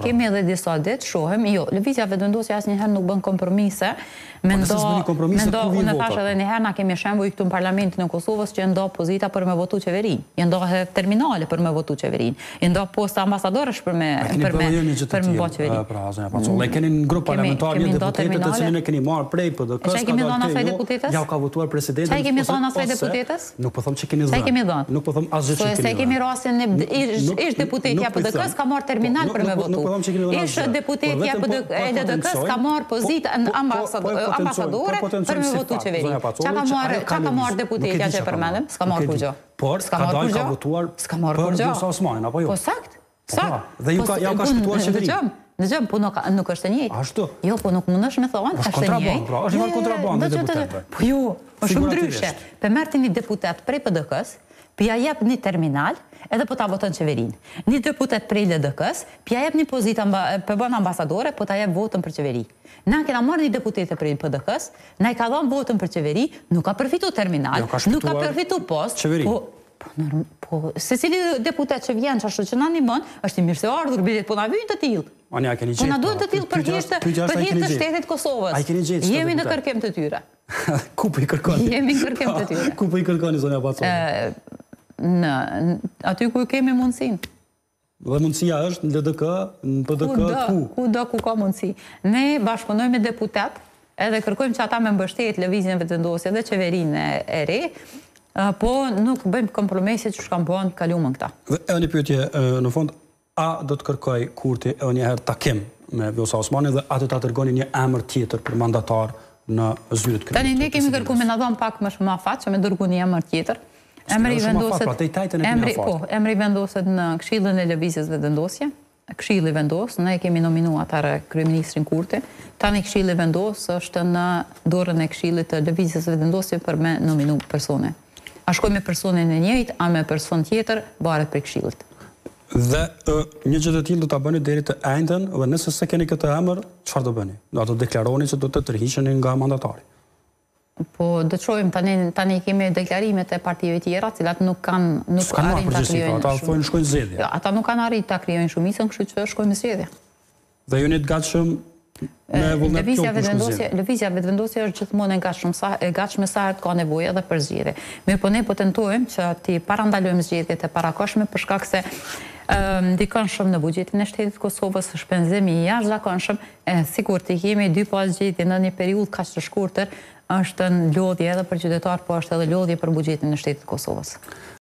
kemi edhe disa ditë, shohim, jo, lëvizja vetëvendosja asnjëherë nuk bën kompromise. Unë thash edhe njëherë na kemi shembull këtu në Parlamentin e Kosovës që ndo pozita për me votu qeverinë, ndo terminale për me votu qeverinë, ndo posta ambasadorësh për me bo qeverinë. Pra, zonja Pacolla, keni në grup parlamentar një deputetet të cilin e keni marrë prej PD-s-kës. Çfarë kemi dhënë asaj deputetes? Ja ka votuar presidentin. Çfarë kemi dhënë asaj deputetes? Nuk po them që keni dhënë. Nuk po them asgjë që keni dhënë. Se kemi rastin ish deputetja PD-s ka marrë terminal për me votu. Ish deputetja e DDK-s ka marrë pozitë ambasadore për me votu qeveri. Qa ka marrë deputetja që e përmendem? S'ka marrë kur gjo. Por, Kadaj ka votuar për Vjosa Osmanin, apo jo? Po sakt. Dhe ja ka shpëtuar qeverin. Dëgjëm, po nuk është e njëjtë. Ashtu? Jo, po nuk mundesh me thonë, është e njëjtë. Është një kontrabandë e deputetëve. Po jo, është shumë ndryshe. Pe merti një deputet prej PDK-s, pja jep një terminal, edhe po ta voton qeverinë. Një deputet prej LDK-s, pja jep një pozitë për bën ambasadore, po ta jep votën për qeveri. Na kena marrë një deputete prej PDK-s, na i ka dhënë votën për qeveri, nuk ka përfitu terminal, nuk ka përfitu post. Po, se cili deputet që vjen që ashtu që na ndihmon, është i mirë se ardhur, bilet, po na vjen të tillë. Po na duhet të tillë për hir të shtetit Kosovës. Jemi në kërkim të tyre. Ku po i kërkoni? Jemi në kërkim të tyre. Ku po i kërkoni, zonja Pacolla? Aty ku kemi mundësinë. Dhe mundësia është në LDK, në PDK, ku ka mundësi. Ne bashkëpunojmë me deputet, edhe kërkojmë që ata me mbështet lëvizjen vetëvendosje dhe qeverinë e re, po nuk bëjmë kompromese që shkam bëhen kalumën këta. Dhe e një pyetje, në fond, a do të kërkoj Kurti e njëherë takim me Vjosa Osmanin dhe a do të atërgoni një emër tjetër për mandatar në zyrët kryetë? Tani ne kemi kërku me në dhëmë pak më shumë afat që me dërgu një emër tjetër. Emri vendoset në Këshillin e Lëvizjes Vetëvendosje. Këshilli vendos, ne kemi nominu atare kryeministrin Kurti. Tani Këshilli vendos është në dorën e Këshillit të Lëvizjes Vetëvendosje për me nominu persone. A shkoj me personin e njëjtë, a me person tjetër, baret për Këshillit. Dhe një gjë të tillë do ta bëni deri të ejtën, dhe nëse se keni këtë emër, çfarë do bëni? Do të deklaroni se do të tërhiqeni nga mandatari. Po do të shohim tani kemi deklarimet e partive tjera, të cilat nuk arrin ta krijojnë. Ata thonë shkojnë zgjedhje. Jo, ata nuk kanë arritur ta krijojnë shumicën, kështu që shkojmë zgjedhje. Dhe jeni të gatshëm me vullnet plot. Lëvizja vetëvendosje është gjithmonë e gatshme sa herë ka nevojë edhe për zgjedhje. Mirë, po ne po tentojmë që të parandalojmë zgjedhjet e parakohshme për shkak se ndikon shumë në buxhetin e shtetit Kosovës, shpenzimi i jashtëzakonshëm, sigurt të kemi 2 pas zgjedhje në një periudhë kaq të shkurtër, është në lodhje edhe për qytetar, po është edhe lodhje për buxhetin e shtetit Kosovës.